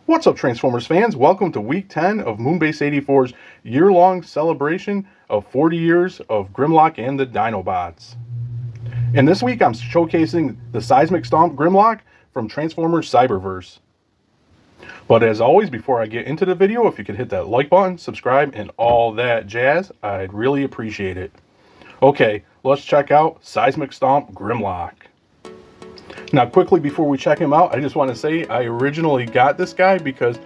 What's up, Transformers fans? Welcome to week 10 of Moonbase 84's year-long celebration of 40 years of Grimlock and the Dinobots. And this week I'm showcasing the Seismic Stomp Grimlock from Transformers Cyberverse. But as always, before I get into the video, if you could hit that like button, subscribe, and all that jazz, I'd really appreciate it. Okay, let's check out Seismic Stomp Grimlock. Now, quickly before we check him out, I just want to say I originally got this guy because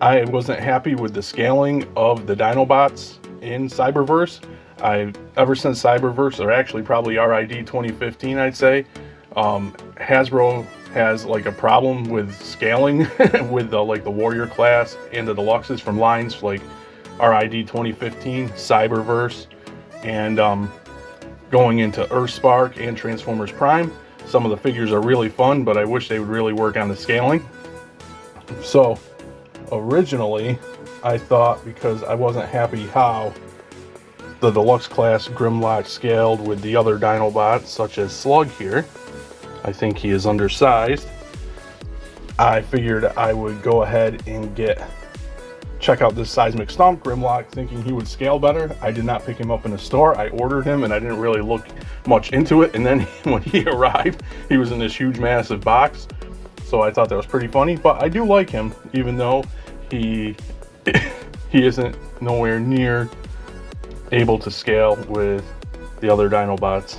I wasn't happy with the scaling of the Dinobots in Cyberverse. Ever since Cyberverse, or actually probably RID 2015, I'd say, Hasbro has like a problem with scaling with like the Warrior class and the Deluxes from lines like RID 2015, Cyberverse, and going into Earthspark and Transformers Prime. Some of the figures are really fun, but I wish they would really work on the scaling. So originally I thought, because I wasn't happy how the Deluxe class Grimlock scaled with the other Dinobots, such as Slug here, I think he is undersized. I figured I would go ahead and check out this Seismic Stomp Grimlock, thinking he would scale better. I did not pick him up in a store. I ordered him and I didn't really look much into it, and then when he arrived, he was in this huge massive box. So I thought that was pretty funny, but I do like him, even though he isn't nowhere near able to scale with the other Dinobots.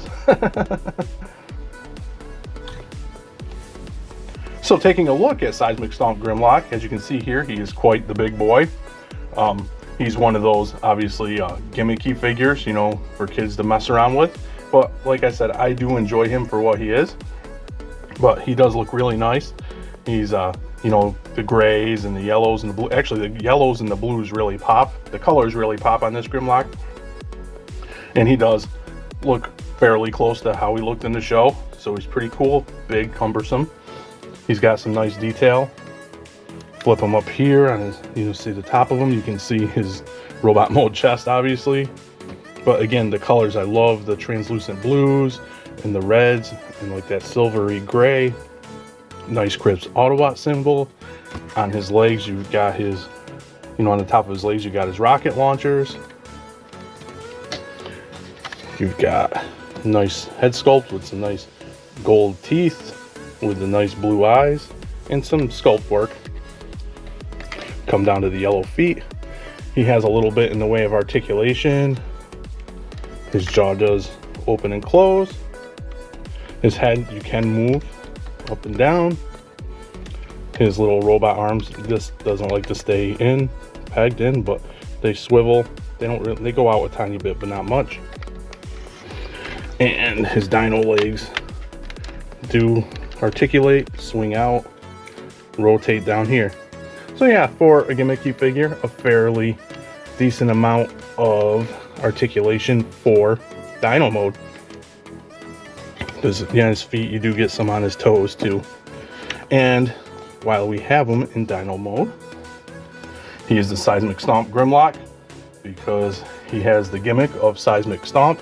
So taking a look at Seismic Stomp Grimlock, as you can see here, he is quite the big boy. He's one of those, obviously, gimmicky figures, you know, for kids to mess around with. But like I said, I do enjoy him for what he is. But he does look really nice. He's, you know, the grays and the yellows and the blue. Actually, the yellows and the blues really pop. The colors really pop on this Grimlock. And he does look fairly close to how he looked in the show. So he's pretty cool, big, cumbersome. He's got some nice detail. Flip him up here on his, you can see the top of him. You can see his robot mode chest, obviously. But again, the colors, I love the translucent blues and the reds and like that silvery gray. Nice Crips Autobot symbol. On his legs, you've got his, you know, on the top of his legs, you got his rocket launchers. You've got nice head sculpt with some nice gold teeth, with the nice blue eyes and some sculpt work. Come down to the yellow feet. He has a little bit in the way of articulation. His jaw does open and close. His head, you can move up and down. His little robot arms, this doesn't like to stay pegged in, but they swivel. They go out a tiny bit, but not much. And his dino legs do articulate, swing out, rotate down here. So yeah, for a gimmicky figure, a fairly decent amount of articulation for Dino mode. Because yeah, his feet, you do get some on his toes too. And while we have him in Dino mode, he is the Seismic Stomp Grimlock because he has the gimmick of Seismic Stomp.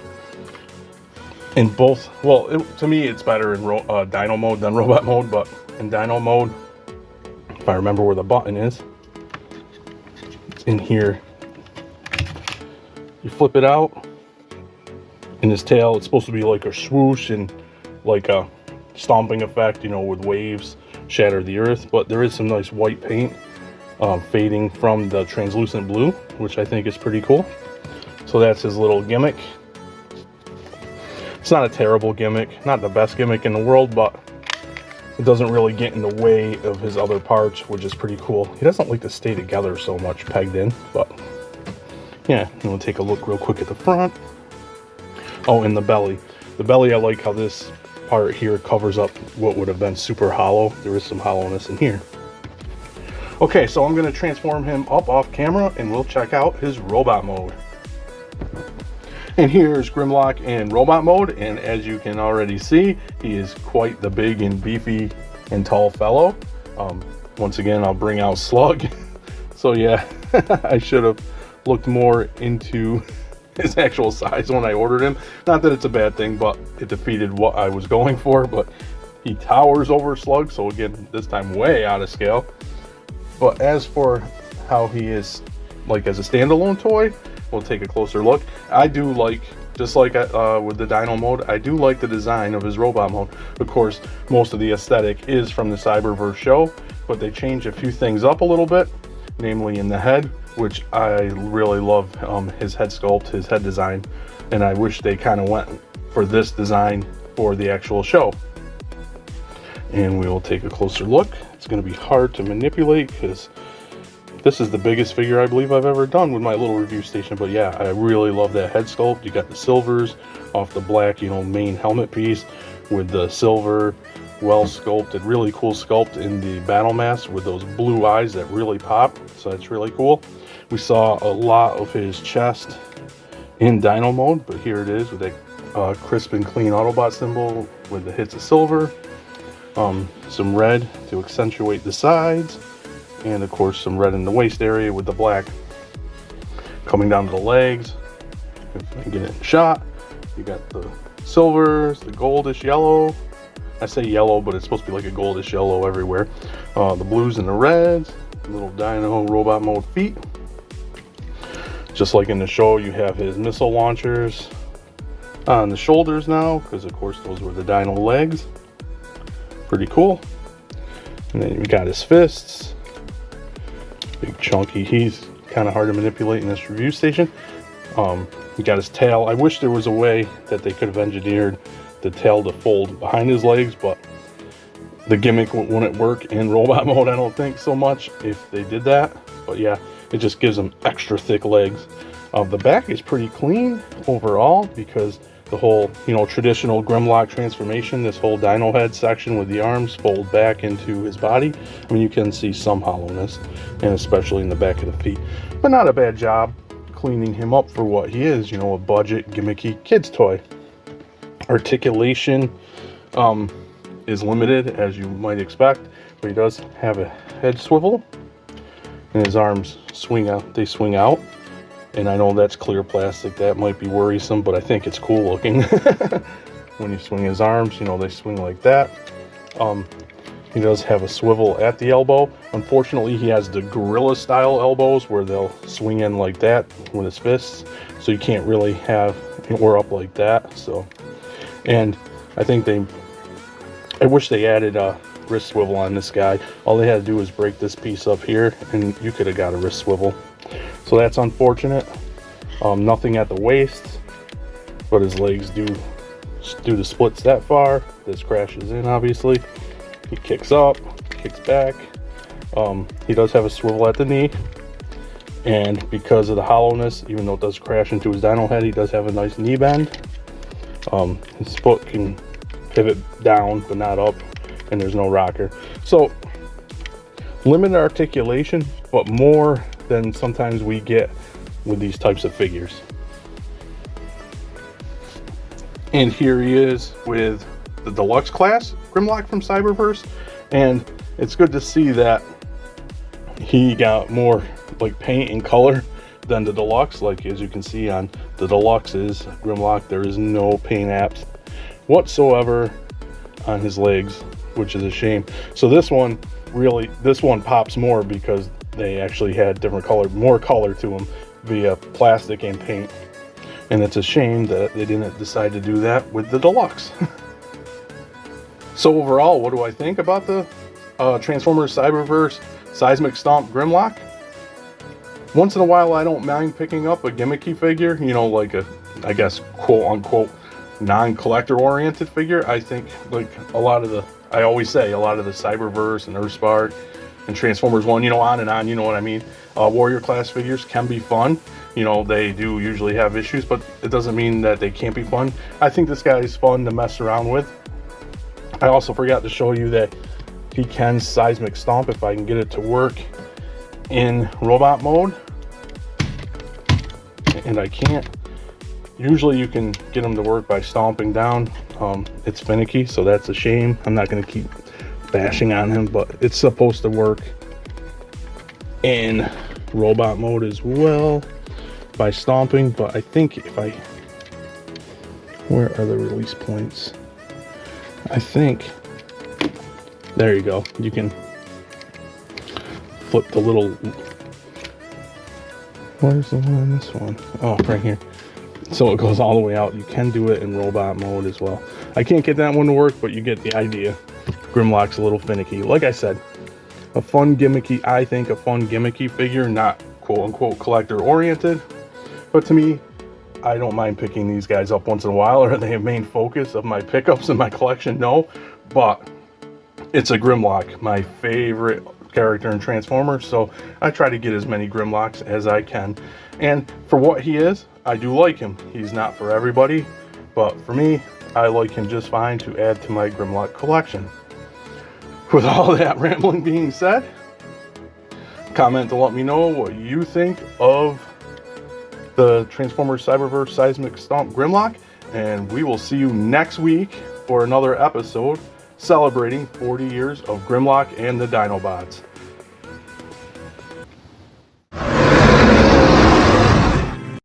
In both, well, to me it's better in Dino mode than robot mode, but in Dino mode, if I remember where the button is, it's in here. You flip it out, and his tail, it's supposed to be like a swoosh and like a stomping effect, you know, with waves shatter the earth, but there is some nice white paint fading from the translucent blue, which I think is pretty cool. So that's his little gimmick. It's not a terrible gimmick, not the best gimmick in the world, but it doesn't really get in the way of his other parts, which is pretty cool. He doesn't like to stay together so much pegged in, but yeah, we'll take a look real quick at the front. Oh, and the belly. The belly, I like how this part here covers up what would have been super hollow. There is some hollowness in here. Okay, so I'm going to transform him up off camera and we'll check out his robot mode. And here's Grimlock in robot mode, and as you can already see, he is quite the big and beefy and tall fellow. Once again, I'll bring out Slug. So yeah, I should have looked more into his actual size when I ordered him. Not that it's a bad thing, but it defeated what I was going for. But he towers over Slug, so again, this time way out of scale. But as for how he is like as a standalone toy, we'll take a closer look. I do like, just like with the Dino mode, I do like the design of his robot mode. Of course, most of the aesthetic is from the Cyberverse show, but they change a few things up a little bit, namely in the head, which I really love his head sculpt, his head design, and I wish they kind of went for this design for the actual show. And we will take a closer look. It's going to be hard to manipulate because this is the biggest figure I believe I've ever done with my little review station. But yeah, I really love that head sculpt. You got the silvers off the black, you know, main helmet piece with the silver, well sculpted, really cool sculpt in the battle mask with those blue eyes that really pop. So that's really cool. We saw a lot of his chest in Dino mode, but here it is with that crisp and clean Autobot symbol with the hits of silver, some red to accentuate the sides, and of course some red in the waist area with the black coming down to the legs. If I can get it in shot, you got the silvers, the goldish yellow. I say yellow, but it's supposed to be like a goldish yellow everywhere. The blues and the reds, little Dino robot mode feet. Just like in the show, you have his missile launchers on the shoulders now, because of course those were the Dino legs. Pretty cool. And then you got his fists, big chunky. He's kind of hard to manipulate in this review station. You got his tail. I wish there was a way that they could have engineered the tail to fold behind his legs, but the gimmick wouldn't work in robot mode, I don't think, so much if they did that. But yeah, it just gives them extra thick legs. The back is pretty clean overall because the whole, you know, traditional Grimlock transformation, this whole Dino head section with the arms fold back into his body. I mean, you can see some hollowness, and especially in the back of the feet, but not a bad job cleaning him up for what he is, you know, a budget gimmicky kids toy. Articulation is limited, as you might expect, but he does have a head swivel and his arms swing out. They swing out, and I know that's clear plastic, that might be worrisome, but I think it's cool looking. When you swing his arms, you know, they swing like that. He does have a swivel at the elbow. Unfortunately, he has the gorilla style elbows where they'll swing in like that with his fists, so you can't really have or up like that. So, and I think I wish they added a wrist swivel on this guy. All they had to do was break this piece up here and you could have got a wrist swivel. So that's unfortunate. Nothing at the waist, but his legs do the splits that far. This crashes in, obviously. He kicks up, kicks back. He does have a swivel at the knee, and because of the hollowness, even though it does crash into his Dino head, he does have a nice knee bend. His foot can pivot down but not up, and there's no rocker. So limited articulation, but more than sometimes we get with these types of figures. And here he is with the deluxe class Grimlock from Cyberverse, and it's good to see that he got more like paint and color than the deluxe. Like as you can see on the deluxe's Grimlock, there is no paint apps whatsoever on his legs, which is a shame. So this one pops more because they actually had more color to them via plastic and paint, and it's a shame that they didn't decide to do that with the deluxe. So overall, what do I think about the Transformers Cyberverse Seismic Stomp Grimlock? Once in a while, I don't mind picking up a gimmicky figure, you know, like a, I guess, quote-unquote non-collector oriented figure. I think like I always say a lot of the Cyberverse and Earthspark and Transformers 1, you know, on and on, you know what I mean. Warrior class figures can be fun. You know, they do usually have issues, but it doesn't mean that they can't be fun. I think this guy is fun to mess around with. I also forgot to show you that he can Seismic Stomp if I can get it to work in robot mode. And I can't. Usually you can get him to work by stomping down. It's finicky, so that's a shame. I'm not going to keep bashing on him, but it's supposed to work in robot mode as well by stomping. But I think where are the release points? I think there you go. You can flip the little... Where's the one on this one? Oh, right here. So it goes all the way out. You can do it in robot mode as well. I can't get that one to work, but you get the idea. Grimlock's a little finicky. Like I said, a fun gimmicky, I think a fun gimmicky figure, not quote-unquote collector-oriented. But to me, I don't mind picking these guys up once in a while. Are they a main focus of my pickups in my collection? No, but it's a Grimlock, my favorite character in Transformers, so I try to get as many Grimlocks as I can. And for what he is, I do like him. He's not for everybody, but for me, I like him just fine to add to my Grimlock collection. With all that rambling being said, comment to let me know what you think of the Transformers Cyberverse Seismic Stomp Grimlock, and we will see you next week for another episode celebrating 40 years of Grimlock and the Dinobots.